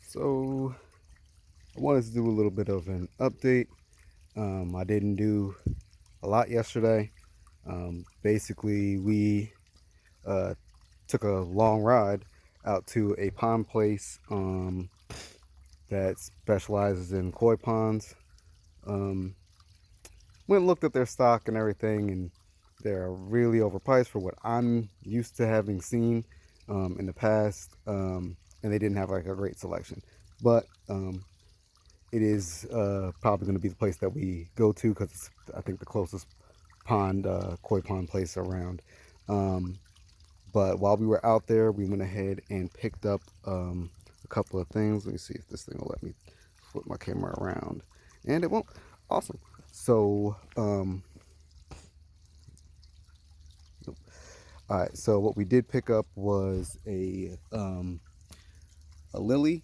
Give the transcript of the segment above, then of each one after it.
So I wanted to do a little bit of an update. I didn't do a lot yesterday. Basically, we uh, took a long ride out to a pond place that specializes in koi ponds. Um, Went and looked at their stock and everything, and they're really overpriced for what I'm used to having seen in the past. And they didn't have like a great selection, but it is probably going to be the place that we go to because it's, I think, the closest pond, koi pond place around. Um, but while we were out there, we went ahead and picked up a couple of things. Let me see if this thing will let me flip my camera around, and it won't. Awesome. So, all right. So what we did pick up was a lily,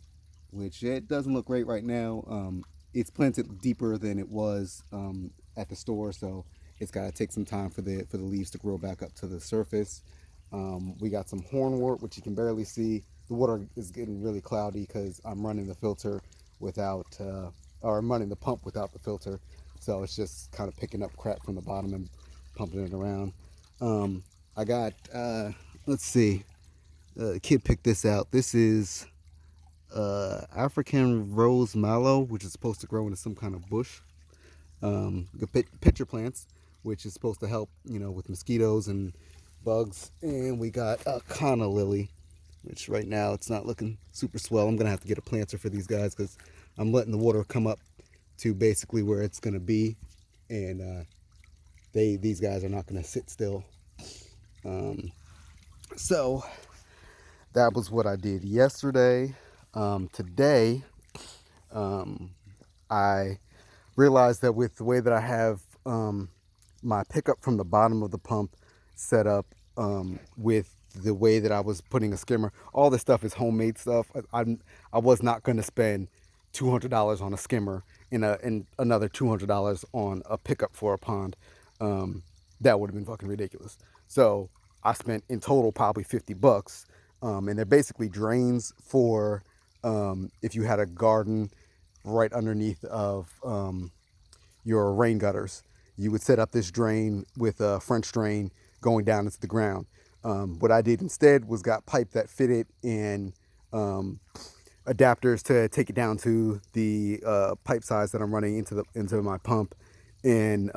which it doesn't look great right now. It's planted deeper than it was at the store, so it's got to take some time for the leaves to grow back up to the surface. We got some hornwort, which you can barely see. The water is getting really cloudy because I'm running the filter without, or I'm running the pump without the filter, so it's just kind of picking up crap from the bottom and pumping it around. I got, let's see, the kid picked this out. This is African rose mallow, which is supposed to grow into some kind of bush. The pitcher plants, which is supposed to help, with mosquitoes and bugs. And we got a Cana lily, which right now it's not looking super swell. I'm gonna have to get a planter for these guys because I'm letting the water come up to basically where it's gonna be, and these guys are not gonna sit still. Um, so that was what I did yesterday. Today, um, I realized that with the way that I have my pickup from the bottom of the pump set up, with the way that I was putting a skimmer, all this stuff is homemade stuff. I was not going to spend $200 on a skimmer and another $200 on a pickup for a pond. That would have been fucking ridiculous. So I spent in total probably $50, and they're basically drains for if you had a garden right underneath of your rain gutters. You would set up this drain with a French drain going down into the ground. What I did instead was got pipe that fitted in um, adapters to take it down to the pipe size that I'm running into my pump, and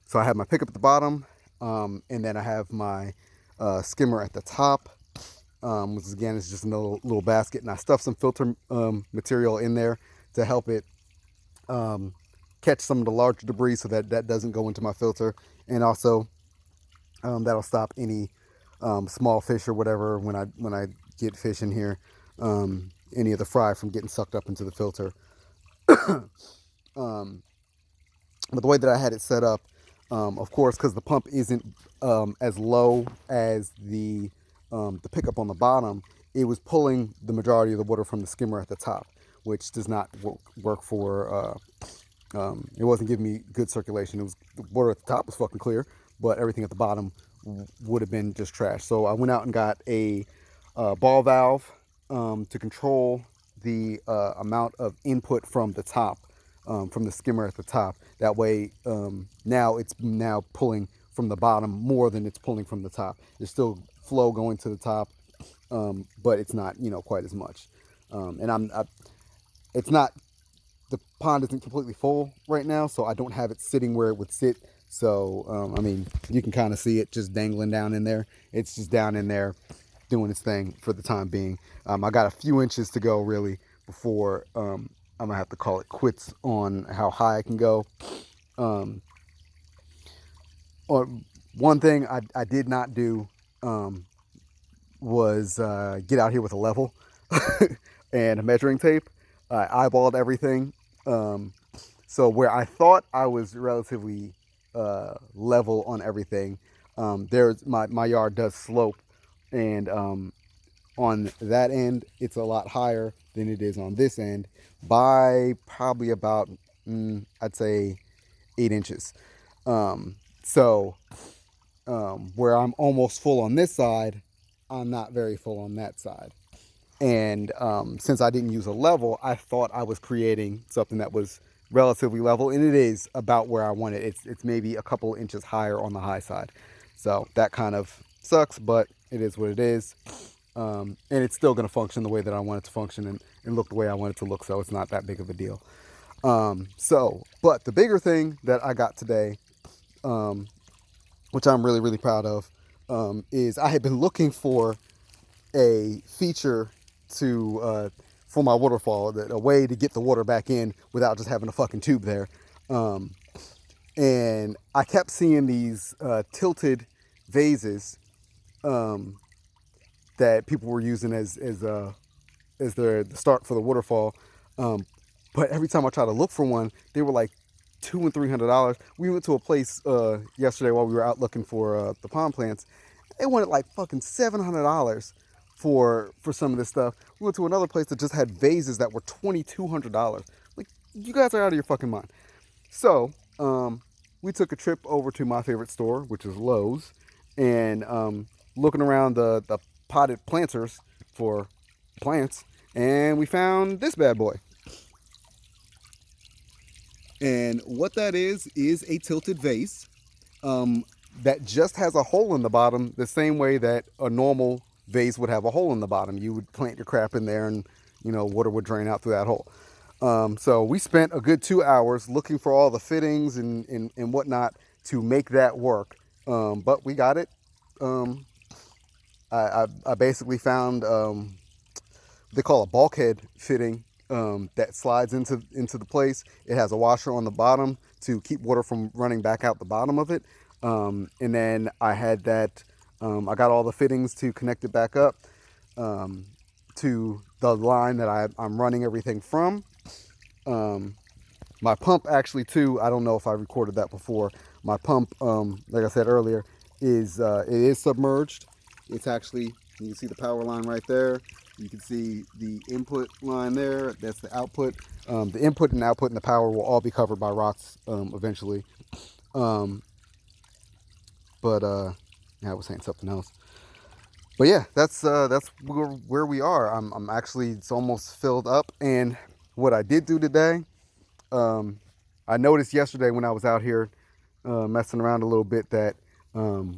so I have my pickup at the bottom, and then I have my skimmer at the top, which again is just another little basket, and I stuffed some filter material in there to help it um, catch some of the larger debris so that that doesn't go into my filter, and also that'll stop any small fish or whatever when I get fish in here, any of the fry from getting sucked up into the filter. um, but the way that I had it set up, of course, because the pump isn't as low as the pickup on the bottom, it was pulling the majority of the water from the skimmer at the top, which does not work for. It wasn't giving me good circulation. It was the water at the top was fucking clear, but everything at the bottom would have been just trash. So I went out and got a ball valve to control the amount of input from the top, from the skimmer at the top. That way, now it's now pulling from the bottom more than it's pulling from the top. There's still flow going to the top, but it's not quite as much. And it's not, the pond isn't completely full right now, so I don't have it sitting where it would sit. So I mean, you can kind of see it just dangling down in there. It's just down in there doing its thing for the time being. I got a few inches to go really before I'm gonna have to call it quits on how high I can go. Um, or one thing I did not do um, was get out here with a level and a measuring tape. I eyeballed everything. Um, so where I thought I was relatively level on everything, there's my yard does slope, and on that end it's a lot higher than it is on this end by probably about I'd say 8 inches. So where I'm almost full on this side, I'm not very full on that side. And since I didn't use a level, I thought I was creating something that was relatively level, and it is about where I want it. It's maybe a couple inches higher on the high side, so that kind of sucks, but it is what it is. And it's still going to function the way that I want it to function, and look the way I want it to look, so it's not that big of a deal. But the bigger thing that I got today, which I'm really, really proud of, is I had been looking for a feature to for my waterfall, a way to get the water back in without just having a fucking tube there. Um, and I kept seeing these tilted vases that people were using as the start for the waterfall. Um, but every time I tried to look for one, they were like $200 and $300. We went to a place yesterday while we were out looking for the palm plants. They wanted like fucking $700 for some of this stuff. We went to another place that just had vases that were $2,200. Like, you guys are out of your fucking mind. So we took a trip over to my favorite store, which is Lowe's, and looking around the potted planters for plants, and we found this bad boy. And what that is a tilted vase that just has a hole in the bottom, the same way that a normal vase would have a hole in the bottom. You would plant your crap in there, and water would drain out through that hole. So we spent a good 2 hours looking for all the fittings and whatnot to make that work. But we got it. I basically found they call a bulkhead fitting that slides into the place. It has a washer on the bottom to keep water from running back out the bottom of it. And then I had that. I got all the fittings to connect it back up to the line that I'm running everything from. My pump actually too, I don't know if I recorded that before. My pump, like I said earlier, it is submerged. It's actually, you can see the power line right there. You can see the input line there. That's the output. The input and output and the power will all be covered by rocks eventually. Yeah, I was saying something else. But yeah, that's where we are. I'm actually, it's almost filled up. And what I did do today, I noticed yesterday when I was out here messing around a little bit that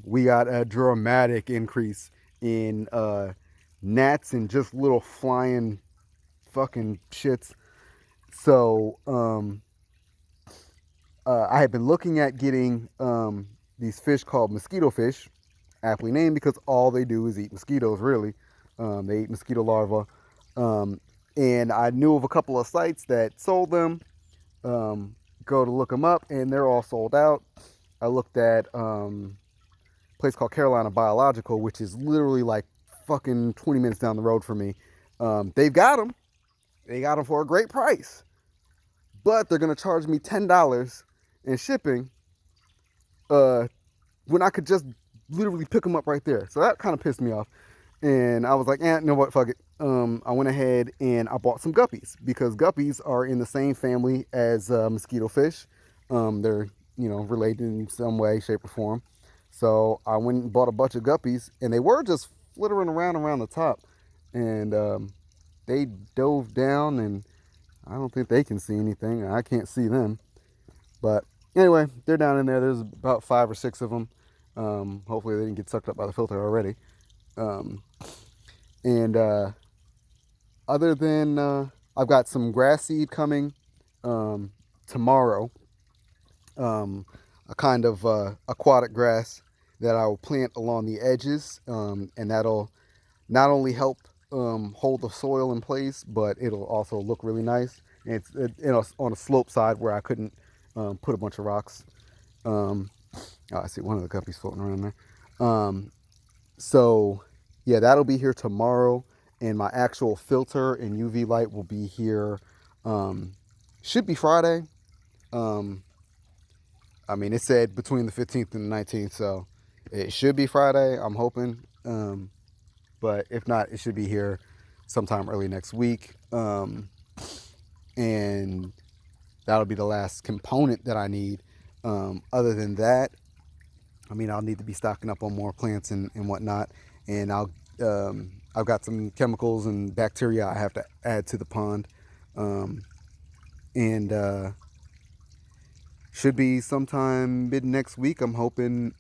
we got a dramatic increase in gnats and just little flying fucking shits. So I had been looking at getting these fish called mosquito fish, aptly named because all they do is eat mosquitoes, really. They eat mosquito larvae. And I knew of a couple of sites that sold them. Go to look them up, and they're all sold out. I looked at a place called Carolina Biological, which is literally like fucking 20 minutes down the road from me. They've got them. They got them for a great price. But they're going to charge me $10 in shipping when I could just literally pick them up right there. So that kind of pissed me off. And I was like, you know what, fuck it. I went ahead and I bought some guppies because guppies are in the same family as mosquito fish. They're, related in some way, shape, or form. So I went and bought a bunch of guppies, and they were just flittering around the top. And they dove down, and I don't think they can see anything. I can't see them. But anyway, they're down in there. There's about 5 or 6 of them. Hopefully they didn't get sucked up by the filter already. And other than I've got some grass seed coming tomorrow, a kind of aquatic grass that I will plant along the edges, and that'll not only help hold the soil in place, but it'll also look really nice. And it's on a slope side where I couldn't put a bunch of rocks. Oh, I see one of the guppies floating around there. So yeah, that'll be here tomorrow, and my actual filter and UV light will be here. Should be Friday. I mean, it said between the 15th and the 19th, so it should be Friday. I'm hoping, but if not, it should be here sometime early next week. And that'll be the last component that I need. Other than that, I mean, I'll need to be stocking up on more plants and whatnot. And I've got some chemicals and bacteria I have to add to the pond. And should be sometime mid next week, I'm hoping.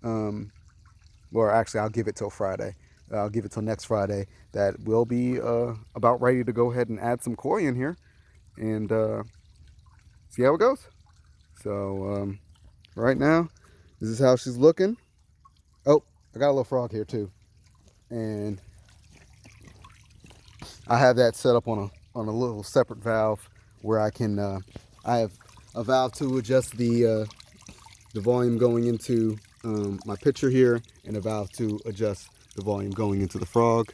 Or actually, I'll give it till Friday. I'll give it till next Friday. That we'll be about ready to go ahead and add some koi in here and see how it goes. So right now, this is how she's looking. Oh, I got a little frog here too, and I have that set up on a little separate valve where I can. I have a valve to adjust the volume going into my pitcher here, and a valve to adjust the volume going into the frog.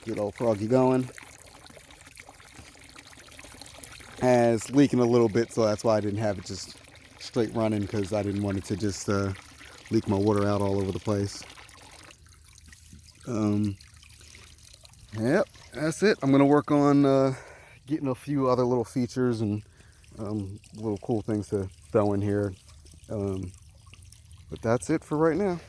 Good old froggy going. And it's leaking a little bit, so that's why I didn't have it just straight running, because I didn't want it to just leak my water out all over the place. Yep, that's it. I'm gonna work on getting a few other little features and little cool things to throw in here. But that's it for right now.